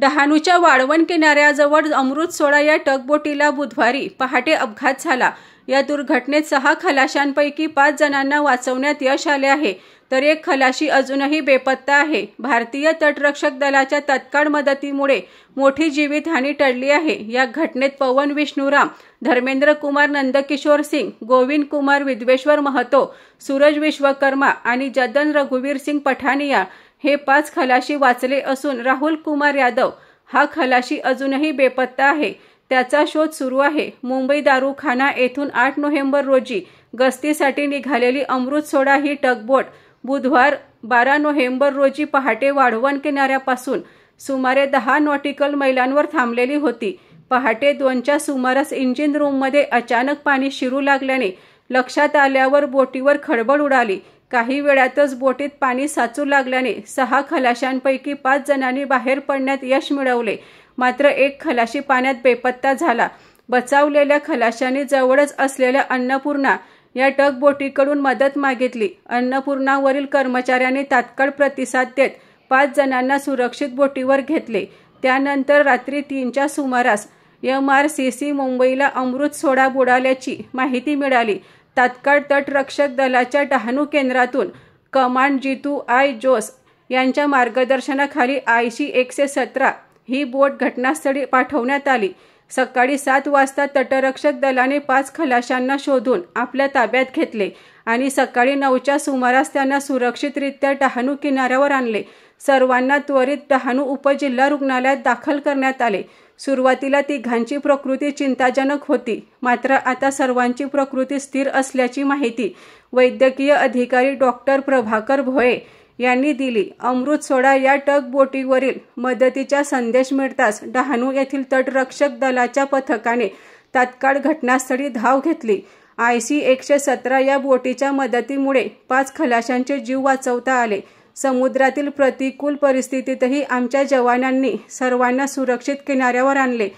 डहाणूच्या वाळवण किनाऱ्याजवळ अमृतसोडा या टगबोटीला बुधवारी पहाटे अपघात झाला। या दुर्घटनेत 6 खलाशांपैकी 5 जणांना वाचवण्यात यश आले आहे, तर एक खलाशी अजूनही बेपत्ता आहे। भारतीय तटरक्षक दलाच्या तत्काळ मदतीमुळे मोठी जीवितहानी टळली आहे। या घटनेत पवन विष्णुराम, धर्मेंद्र कुमार नंदकिशोर सिंग, गोविंद कुमार विद्वेश्वर महतो, सूरज विश्वकर्मा आणि जदन रघुवीर सिंग पठानिया हे 5 खलाशी वाचले असून राहुल कुमार यादव हा खलाशी अजूनही बेपत्ता आहे। त्याचा शोध सुरू आहे। मुंबई दारूखाना येथून 8 नोव्हेंबर रोजी गस्तीसाठी निघालेली अमृतसोडा ही टगबोट बुधवार 12 नोव्हेंबर रोजी पहाटे वाळवण किनाऱ्यापासून सुमारे 10 नॉटिकल मैलांवर थांबलेली होती। पहाटे 2च्या सुमारास इंजिन रूममध्ये अचानक पाणी शिरू लागल्याने लक्षात आल्यावर बोटीवर खळबळ उडाली। काही वेळातच बोटीत पाणी साचू लागल्याने 6 खलाशांपैकी 5 जणांनी बाहेर पडण्यात यश मिळवले, मात्र एक खलाशी पाण्यात बेपत्ता झाला। बचावलेल्या खलाशांनी जवळच असलेल्या अन्नपूर्णा या टगबोटीकडून मदत मागितली। अन्नपूर्णावरील कर्मचाऱ्यांनी तात्काळ प्रतिसाद देत 5 जणांना सुरक्षित बोटीवर घेतले। त्यानंतर रात्री 3च्या सुमारास MRCC मुंबईला अमृतसोडा बुडाल्याची माहिती मिळाली। तात्काळ तटरक्षक दलाच्या डहाणू केंद्रातून कमांड जितू आय जोस यांच्या मार्गदर्शनाखाली IC-117 ही बोट घटनास्थळी पाठवण्यात आली। सकाळी 7 वाजता तटरक्षक दलाने 5 खलाशांना शोधून आपल्या ताब्यात घेतले आणि सकाळी 9च्या सुमारास त्यांना सुरक्षितरित्या डहाणू किनाऱ्यावर आणले। सर्वांना त्वरित डहाणू उपजिल्हा रुग्णालयात दाखल करण्यात आले। सुरुवातीला तिघांची प्रकृती चिंताजनक होती, मात्र आता सर्वांची प्रकृती स्थिर असल्याची माहिती वैद्यकीय अधिकारी डॉक्टर प्रभाकर भोये यांनी दिली। अमृतसोडा या टगबोटीवरील मदतीचा संदेश मिळताच डहाणू येथील तटरक्षक दलाच्या पथकाने तात्काळ घटनास्थळी धाव घेतली। IC-117 या बोटीच्या मदतीमुळे 5 खलाशांचे जीव वाचवता आले। समुद्रातील प्रतिकूल परिस्थितीतही आमच्या जवानांनी सर्वांना सुरक्षित किनाऱ्यावर आणले।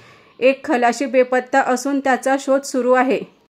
एक खलाशी बेपत्ता असून त्याचा शोध सुरू आहे।